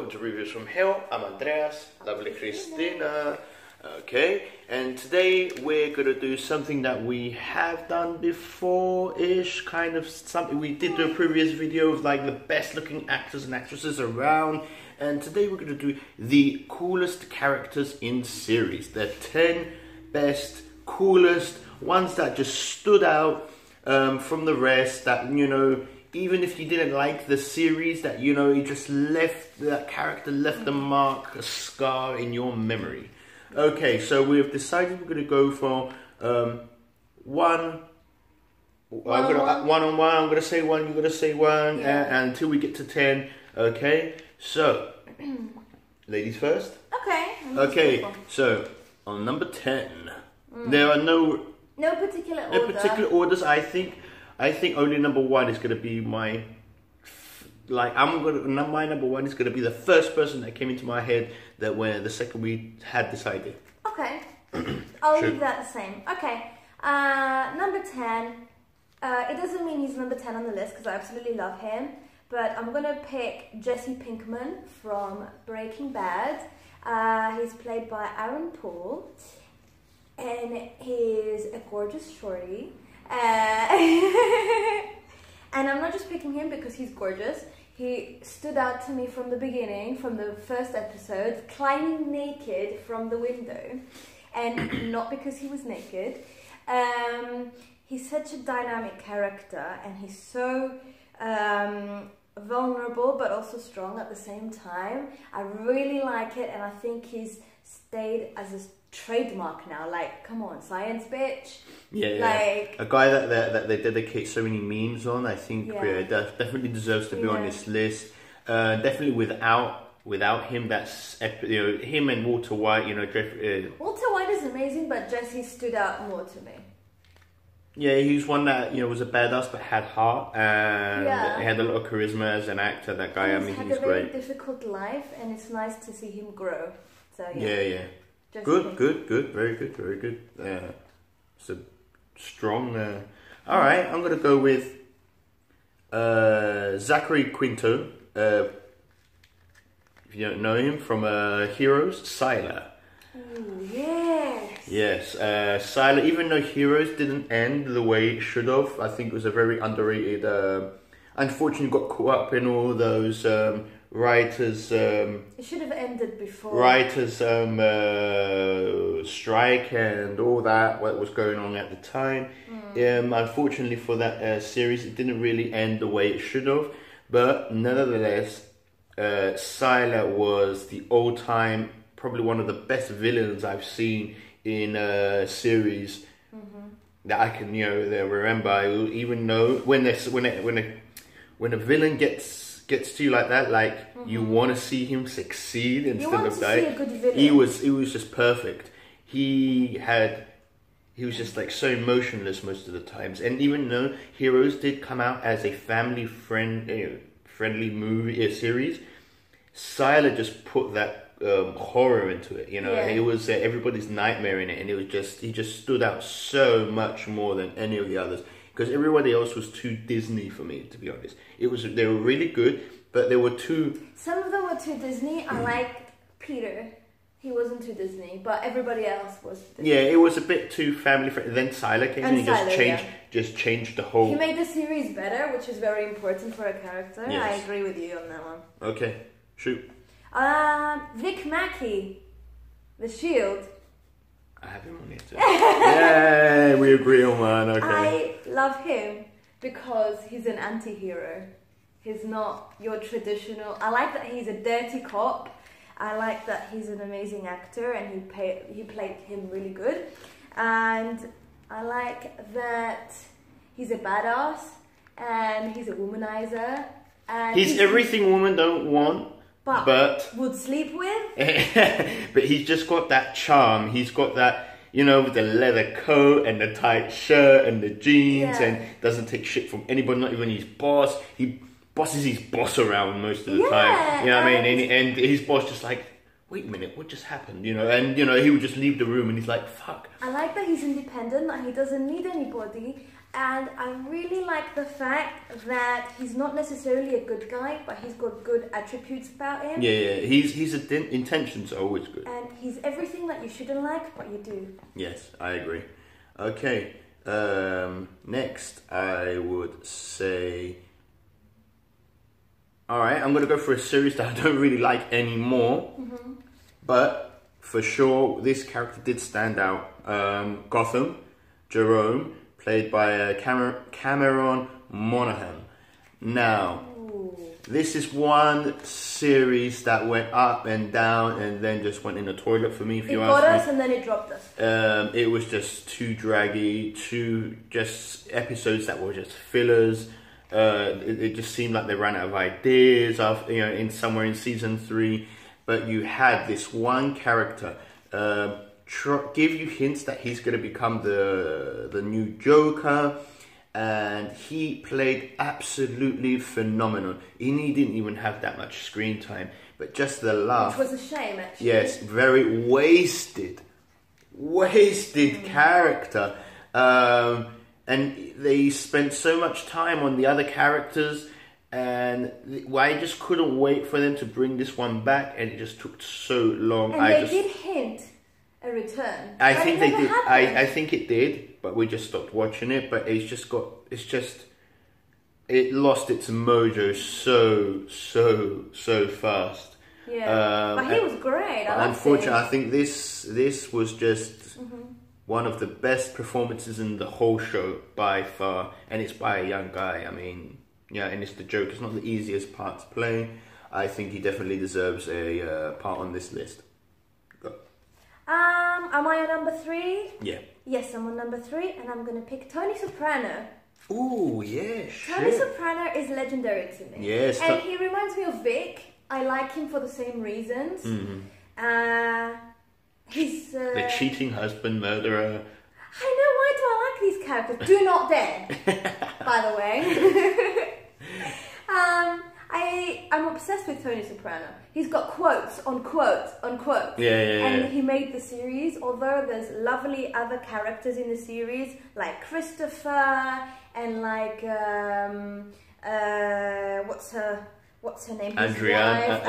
welcome to Reviews from Hell. I'm Andreas, lovely Christina. Okay, and today we're gonna do something that we have done before-ish, kind of something. We did do a previous video of like the best looking actors and actresses around, and today we're gonna do the coolest characters in series. The 10 best, coolest ones that just stood out from the rest, that, you know, even if you didn't like the series, that, you know, you just left, that character left a mark, a scar in your memory. Okay, so we've decided we're going to go for one on one. I'm going to say one, you're going to say one, and until we get to 10. Okay, so ladies first. Okay. Okay, so on number 10, there are no particular order. No particular orders. I think only number 1 is going to be my, like, my number 1 is going to be the first person that came into my head that when the second we had decided. Okay, I'll leave that the same. Okay, number 10, it doesn't mean he's number 10 on the list because I absolutely love him, but I'm going to pick Jesse Pinkman from Breaking Bad. He's played by Aaron Paul, and he's a gorgeous shorty. And I'm not just picking him because he's gorgeous. He stood out to me from the beginning, from the first episode, climbing naked from the window. And not because he was naked. He's such a dynamic character, and he's so vulnerable but also strong at the same time. I really like it, and I think he's stayed as a trademark now. Like, come on, science, bitch. Yeah, like, a guy that they dedicate so many memes on. I think definitely deserves to be on this list. Definitely without him, that's, you know, him and Walter White. You know, Walter White is amazing, but Jesse stood out more to me. Yeah, he was one that, you know, was a badass but had heart, and he had a lot of charisma as an actor. That guy, I mean, he's great. He's had a very difficult life, and it's nice to see him grow. So yeah. Good, very good. So strong. All right, I'm gonna go with Zachary Quinto. If you don't know him from Heroes, Sylar. Ooh, yes. Sylar. Even though Heroes didn't end the way it should have, I think it was a very underrated. Unfortunately, got caught up in all those. Writers it should have ended before. Writers strike and all that, what was going on at the time. Unfortunately for that series, it didn't really end the way it should have. But nonetheless, Sylar was the all-time, probably one of the best villains I've seen in a series that I can, you know, remember. Even though when a villain gets to you like that, like you want to see him succeed instead of die. He was just perfect. He was just like so emotionless most of the times. And even though Heroes did come out as a family friendly movie series, Sylar just put that horror into it. You know, it was everybody's nightmare in it, and he just stood out so much more than any of the others. Because everybody else was too Disney for me, to be honest. They were really good, but they were too... Some of them were too Disney. I liked Peter. He wasn't too Disney, but everybody else was Disney. Yeah, it was a bit too family friendly. Then Sylar came and just changed the whole... He made the series better, which is very important for a character. Yes. I agree with you on that one. Okay, shoot. Vic Mackey, The Shield. I have him on here too. Yeah, we agree on one. Okay. I love him because he's an anti-hero. He's not your traditional... I like that he's a dirty cop. I like that he's an amazing actor, and he played him really good. And I like that he's a badass, and he's a womanizer. And he's everything women don't want. But would sleep with. But he's just got that charm. He's got that, you know, with the leather coat and the tight shirt and the jeans, and doesn't take shit from anybody, not even his boss. He bosses his boss around most of the time. You know what I mean? And his boss just like, wait a minute, what just happened? You know, and you know, he would just leave the room and he's like, fuck. I like that he's independent, that he doesn't need anybody, and I really like the fact that he's not necessarily a good guy, but he's got good attributes about him. Yeah, his intentions are always good. And he's everything that you shouldn't like, but you do. Yes, I agree. Okay, next I would say... Alright, I'm going to go for a series that I don't really like anymore. Mm-hmm. But, for sure, this character did stand out. Gotham, Jerome, played by Cameron Monaghan. Now, this is one series that went up and down and then just went in the toilet for me, if you ask me. It got us and then it dropped us. It was just too draggy, just episodes that were just fillers. It just seemed like they ran out of ideas after, in somewhere in season 3. But you had this one character give you hints that he's going to become the new Joker, and he played absolutely phenomenal. He didn't even have that much screen time, but just the laugh. Which was a shame, actually. Yes, very wasted character. And they spent so much time on the other characters, and I just couldn't wait for them to bring this one back, and it just took so long. And they did hint a return. I think they did. I think it did, but we just stopped watching it. But it lost its mojo so fast. Yeah, but he was great. Unfortunately, I think this was just one of the best performances in the whole show by far, and it's by a young guy. I mean, yeah, and it's the Joker. It's not the easiest part to play. I think he definitely deserves a part on this list. Go. Am I on number 3? Yeah. Yes, I'm on number 3, and I'm going to pick Tony Soprano. Ooh, yeah, Tony Soprano is legendary to me. Yes. And he reminds me of Vic. I like him for the same reasons. Mm-hmm. He's... the cheating husband, murderer. I know, why do I like these characters? Do not dare, by the way. I'm obsessed with Tony Soprano. He's got quotes on quotes on quotes. Yeah. And he made the series, although there's lovely other characters in the series, like Christopher, and like, what's her name? Adriana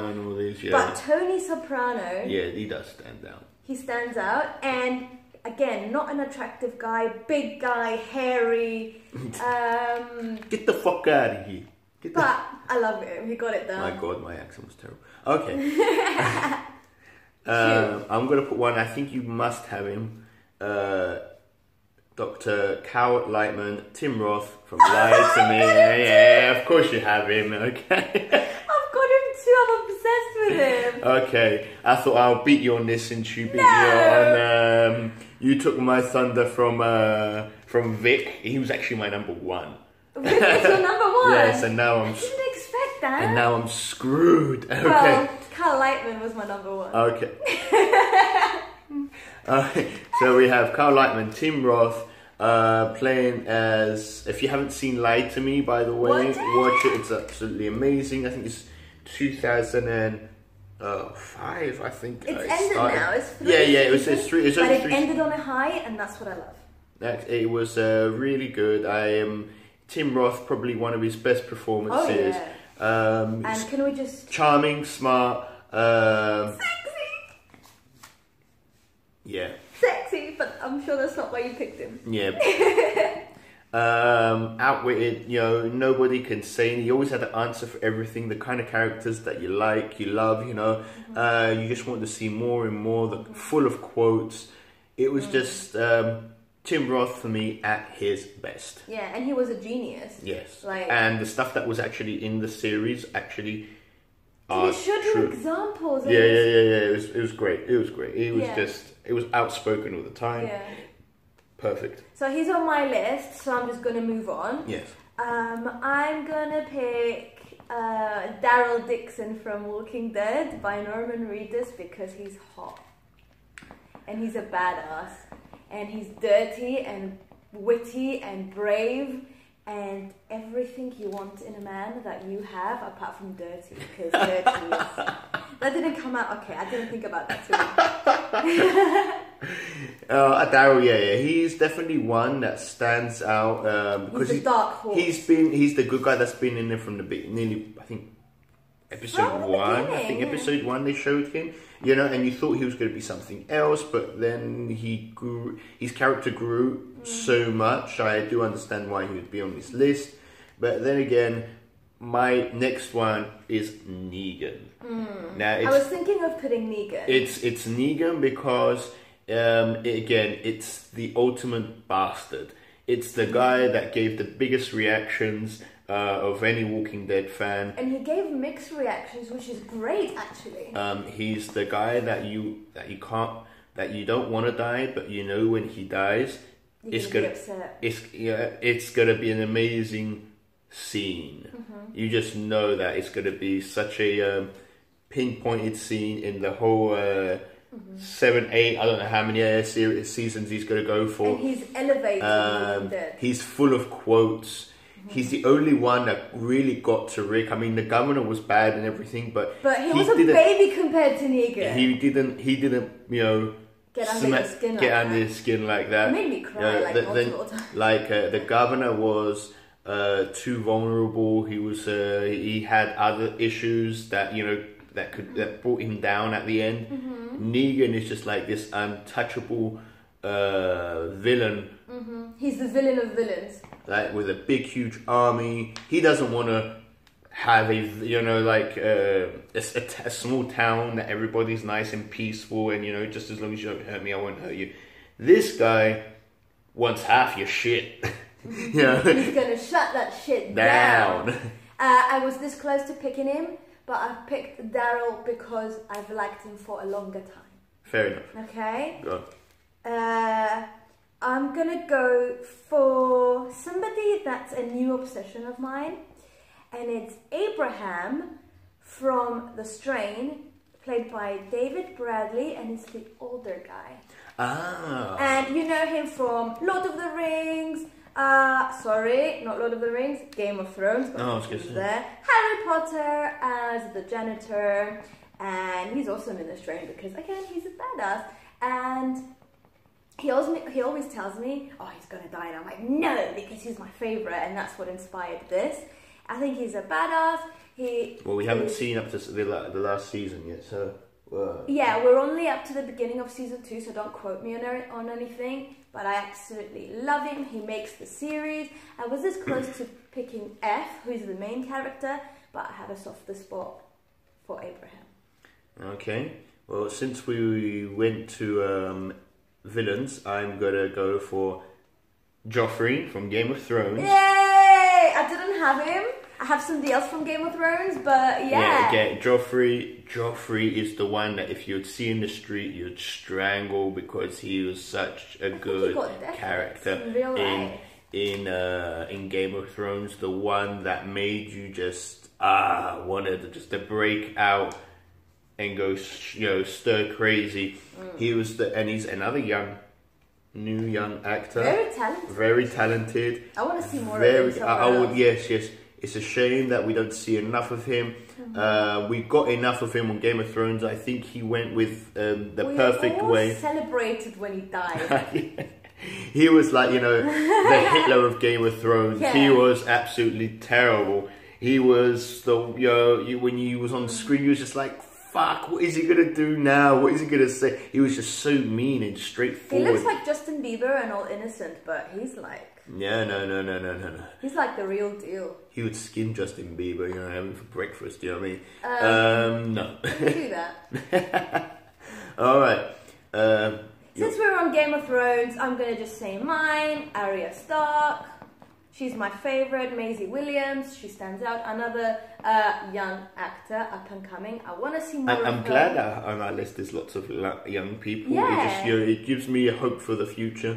and all these, yeah. But Tony Soprano... Yeah, he does stand out. He stands out, and again, not an attractive guy, big guy, hairy. Get the fuck out of here. But I love him. He got it done. My God, my accent was terrible. Okay. I'm going to put one. I think you must have him. Dr. Cal Lightman, Tim Roth from Lie to Me. Yeah, of course you have him. Okay. I've got him too. I'm obsessed with him. Okay. I thought I'll beat you on this since you beat me on. You took my thunder from Vic. He was actually my number 1. Vic was your number 1? Yes, and now I didn't expect that. And now I'm screwed. Okay. Well, Cal Lightman was my number 1. Okay. So we have Cal Lightman, Tim Roth, playing as... If you haven't seen Lie to Me, by the way, watch it. It's absolutely amazing. I think it's 2005, I think. It's ended now. It's 3 Yeah, it's 3. But it ended on a high, and that's what I love. It was really good. Tim Roth, probably one of his best performances. Oh, yeah. And can we just... Charming, smart. Sexy! Yeah. Sexy, but I'm sure that's not why you picked him. Yeah. Outwitted, nobody can say. He always had an answer for everything. The kind of characters that you like, you love, you just want to see more and more. Full of quotes. It was just Tim Roth for me at his best. Yeah, and he was a genius. Yes. And the stuff that was actually in the series actually. He showed you examples. Yeah. It was great. It was outspoken all the time. Yeah. Perfect. So he's on my list, so I'm just going to move on. Yes. I'm going to pick Daryl Dixon from Walking Dead by Norman Reedus because he's hot. And he's a badass. And he's dirty and witty and brave. And everything you want in a man that you have, apart from dirty, because That didn't come out. Okay, I didn't think about that too much. Daryl, yeah, he's definitely one that stands out because he's the dark horse. He's the good guy that's been in there from the nearly, I think, episode one. I think episode one they showed him, you know, and you thought he was going to be something else, but then his character grew so much. I do understand why he would be on this list, but then again, my next one is Negan. Now, I was thinking of putting Negan. It's Negan because it's the ultimate bastard. It's the guy that gave the biggest reactions of any Walking Dead fan, and he gave mixed reactions, which is great, actually. He's the guy that you don't want to die, but you know when he dies, it's gonna be an amazing scene. You just know that it's gonna be such a pinpointed scene in the whole 7, 8, I don't know how many seasons he's going to go for. And he's elevated. He's full of quotes. He's the only one that really got to Rick. I mean, the governor was bad and everything, but he was a baby compared to Negan. He didn't, you know, get under his skin like that. It made me cry multiple times. The governor was too vulnerable. He had other issues that, you know, that brought him down at the end. Negan is just like this untouchable villain. He's the villain of villains. Like with a big, huge army. He doesn't want to have a small town that everybody's nice and peaceful, and, you know, just as long as you don't hurt me, I won't hurt you. This guy wants half your shit. You know? He's gonna shut that shit down. I was this close to picking him, but I've picked Daryl because I've liked him for a longer time. Fair enough. Okay. Go on. I'm gonna go for somebody that's a new obsession of mine, and it's Abraham from The Strain, played by David Bradley, and he's the older guy. Ah. And you know him from Lord of the Rings. Sorry, not Lord of the Rings, Game of Thrones. He's there. Harry Potter as the janitor, and he's awesome in The Strain because, again, he's a badass. And he always tells me, oh, he's gonna die, and I'm like, no, because he's my favorite, and that's what inspired this. I think he's a badass. We haven't seen up to the last season yet, so. Yeah, we're only up to the beginning of season 2, so don't quote me on anything. But I absolutely love him. He makes the series. I was this close to picking F, who is the main character, but I have a softer spot for Abraham. Okay. Well, since we went to villains, I'm gonna go for Joffrey from Game of Thrones. Yay! I didn't have him. I have somebody else from Game of Thrones, but yeah. Yeah, Joffrey is the one that if you'd see in the street, you'd strangle because he was such a good character in Game of Thrones. The one that made you just wanted to break out and go, you know, stir crazy. He was and he's another new young actor. Very talented. I want to see more of him. Yes. It's a shame that we don't see enough of him. We got enough of him on Game of Thrones. I think he went with the perfect way. We celebrated when he died. He was like, you know, the Hitler of Game of Thrones. Yeah. He was absolutely terrible. He was when he was on screen, he was just like, fuck, what is he gonna do now? What is he gonna say? He was just so mean and straightforward. He looks like Justin Bieber and all innocent, but he's like... Yeah, no. He's like the real deal. He would skin Justin Bieber, you know, have him for breakfast, you know what I mean? No. Don't do that. Alright. Since we're on Game of Thrones, I'm gonna just say mine, Arya Stark. She's my favourite. Maisie Williams, she stands out. Another young actor, up and coming. I want to see more. I'm glad that on our list there's lots of young people. Yeah. It gives me a hope for the future.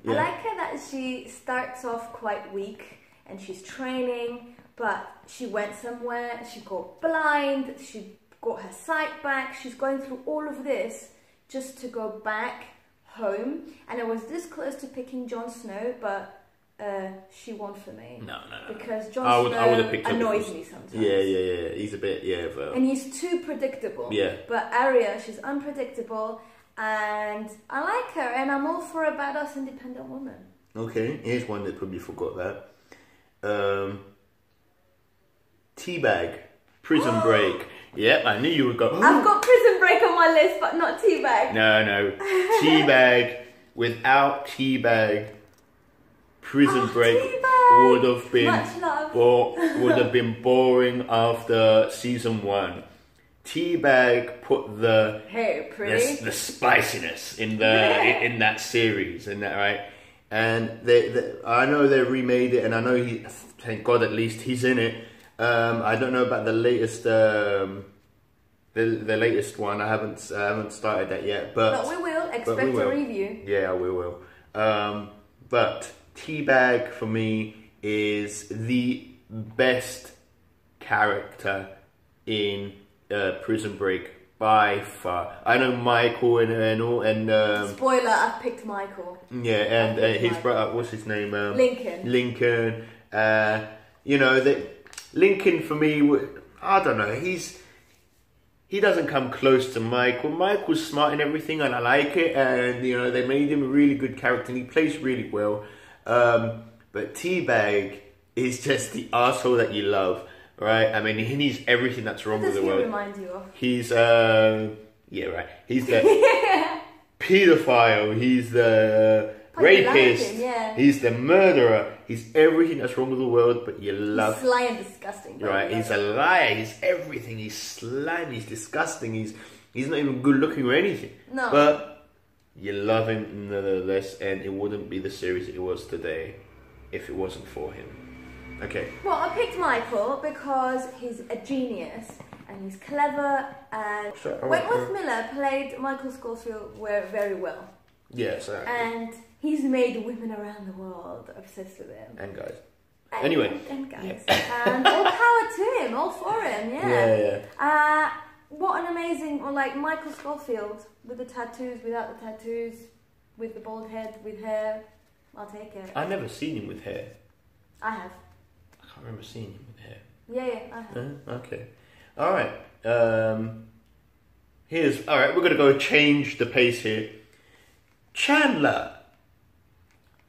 Yeah. I like her that she starts off quite weak and she's training, but she went somewhere, she got blind, she got her sight back, she's going through all of this just to go back home. And I was this close to picking Jon Snow, but she won for me. No. Because I would have Joffrey picked annoys me sometimes. Yeah. He's a bit, and he's too predictable. Yeah. But Arya, she's unpredictable, and I like her, and I'm all for a badass independent woman. Okay, here's one that probably forgot that. Teabag, Prison Break. Yep, I knew you would go. I've got Prison Break on my list, but not Teabag. No. Teabag. Without Teabag, Prison Break Teabag. would have been boring after season 1. Teabag put the spiciness in in that series, isn't that right? And I know they remade it, and I know thank God at least he's in it. I don't know about the latest the latest one. I haven't started that yet, but we will expect a review. Yeah, we will. But Teabag for me is the best character in Prison Break by far. I know Michael and spoiler, I've picked Michael. Yeah, and his brother, what's his name? Lincoln. Lincoln for me, I don't know. He doesn't come close to Michael. Michael's smart and everything, and I like it. And they made him a really good character, and he plays really well. But Teabag is just the asshole that you love, right? I mean, he's everything that's wrong with the world. What does he remind you of? He's He's the pedophile. He's the rapist. He's the murderer. He's everything that's wrong with the world, but you love. He's sly and disgusting. Right? He's a liar. He's everything. He's slimy. He's disgusting. He's not even good looking or anything. No. But you love him nonetheless, and it wouldn't be the series it was today if it wasn't for him. Okay. Well, I picked Michael because he's a genius and he's clever, and Wentworth Miller played Michael Scofield very well. Yes. And he's made women around the world obsessed with him. And guys. And guys. And all power to him, all for him, Yeah. What an amazing, Michael Scofield with the tattoos, without the tattoos, with the bald head, with hair. I'll take it. I've never seen him with hair. I have. I can't remember seeing him with hair. Yeah, I have. Okay. Alright. Alright, we're going to go change the pace here. Chandler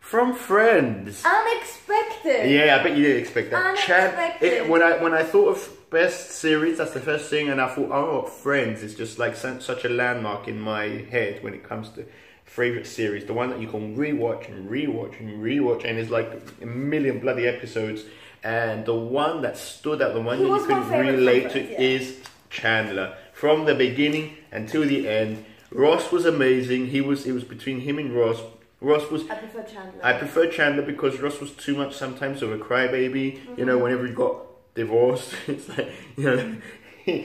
from Friends. Unexpected. Yeah, I bet you didn't expect that. Unexpected. When I thought of best series, that's the first thing, and I thought, Friends is just like such a landmark in my head when it comes to favorite series. The one that you can rewatch, and there's like a million bloody episodes. And the one that stood out, the one that you can relate to, is Chandler from the beginning until the end. Ross was amazing. It was between him and Ross. I prefer Chandler. I prefer Chandler because Ross was too much sometimes of a crybaby. Mm-hmm. Whenever he got divorced, it's like he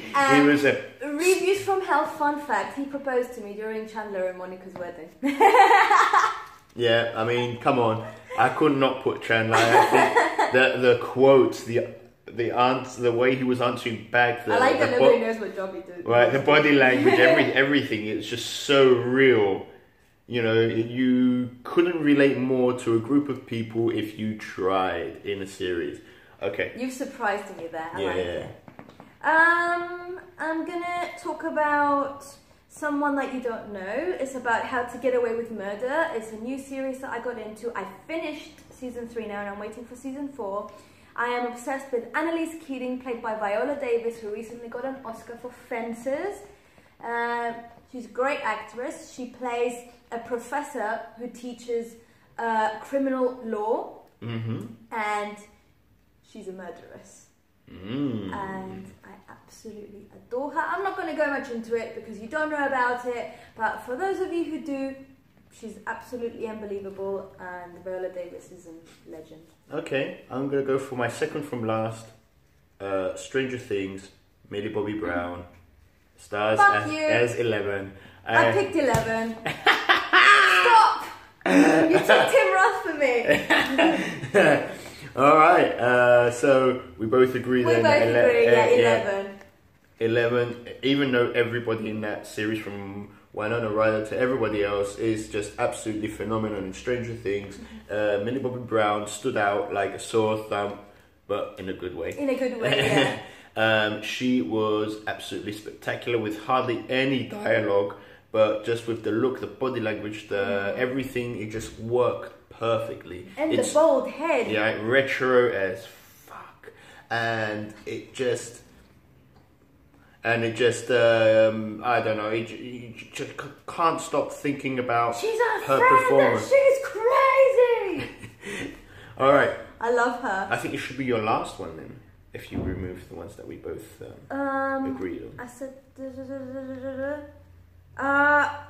was a. Reviews from Hell. Fun fact: he proposed to me during Chandler and Monica's wedding. Yeah, I mean, come on. I could not put Chandler. I think the quotes, the answer, the way he was answering back. I like that nobody knows what job he did. Right, the body language, everything. It's just so real. You couldn't relate more to a group of people if you tried in a series. Okay. You've surprised me there. I like it. I'm gonna talk about someone that you don't know. It's about How to Get Away with Murder. It's a new series that I got into. I finished season 3 now, and I'm waiting for season 4. I am obsessed with Annalise Keating, played by Viola Davis, who recently got an Oscar for Fences. She's a great actress. She plays a professor who teaches criminal law, and she's a murderess. And I absolutely adore her. I'm not going to go much into it because you don't know about it, but for those of you who do, she's absolutely unbelievable, and Viola Davis is a legend. Okay, I'm going to go for my second from last. Stranger Things, Millie Bobby Brown, stars as 11. I picked 11. Stop! You took Tim Roth for me. Alright, so we both agree that 11. 11, even though everybody in that series from Winona Ryder to everybody else is just absolutely phenomenal in Stranger Things. Millie Bobby Brown stood out like a sore thumb, but in a good way. In a good way, yeah. She was absolutely spectacular with hardly any dialogue, but just with the look, the body language, the everything, it just worked perfectly. And the bald head. Yeah, retro as fuck. And it just... I don't know, you just can't stop thinking about her performance. She's crazy! Alright. I love her. I think it should be your last one then, if you remove the ones that we both agreed on. I said...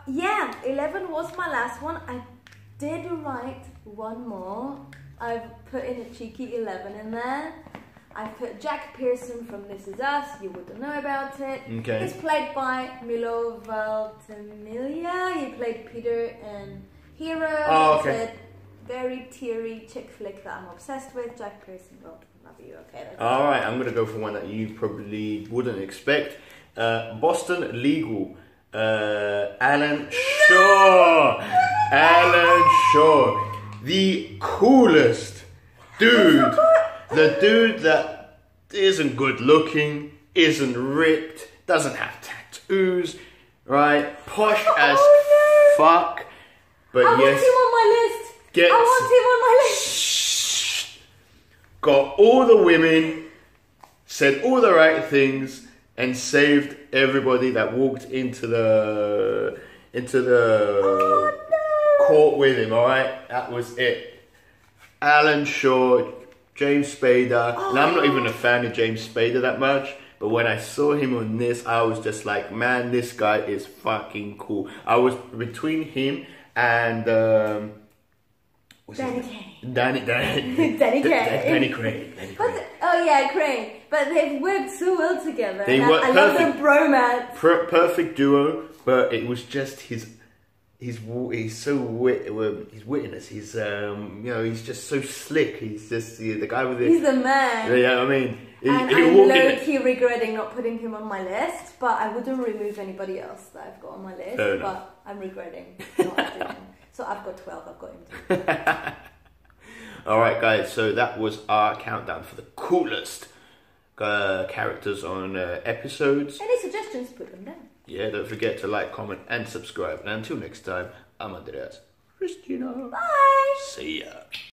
yeah, 11 was my last one. I did write one more. I've put in a cheeky 11 in there. I put Jack Pearson from This Is Us. You wouldn't know about it. Okay. He's played by Milo Ventimiglia. He played Peter in Hero. Oh, okay. It's a very teary chick flick that I'm obsessed with. Jack Pearson, Roth, love you. Okay. Alright, I'm going to go for one that you probably wouldn't expect. Boston Legal. Alan Shaw. Alan Shaw. The coolest dude. The dude that isn't good looking, isn't ripped, doesn't have tattoos, right? Posh as fuck. But I yes, want him on my list. I want him on my list. Shh, got all the women, said all the right things, and saved everybody that walked into the court with him. All right, that was it. Alan Shaw. James Spader, and I'm not even a fan of James Spader that much, but when I saw him on this, I was just like, man, this guy is fucking cool. I was between him and Danny Kaye. Danny Crane. Crane. But they've worked so well together. They worked I love their bromance. Perfect duo, but it was just his wittiness. He's he's just so slick. He's just the guy with it. He's the man. Yeah, I mean, I'm low-key regretting not putting him on my list, but I wouldn't remove anybody else that I've got on my list. Fair but enough. I'm regretting not doing him. So I've got 12. I've got him too. All right, guys. So that was our countdown for the coolest characters on episodes. Any suggestions? Put them down. Yeah, don't forget to like, comment, and subscribe. And until next time, I'm Andreas. Christina. Bye. See ya.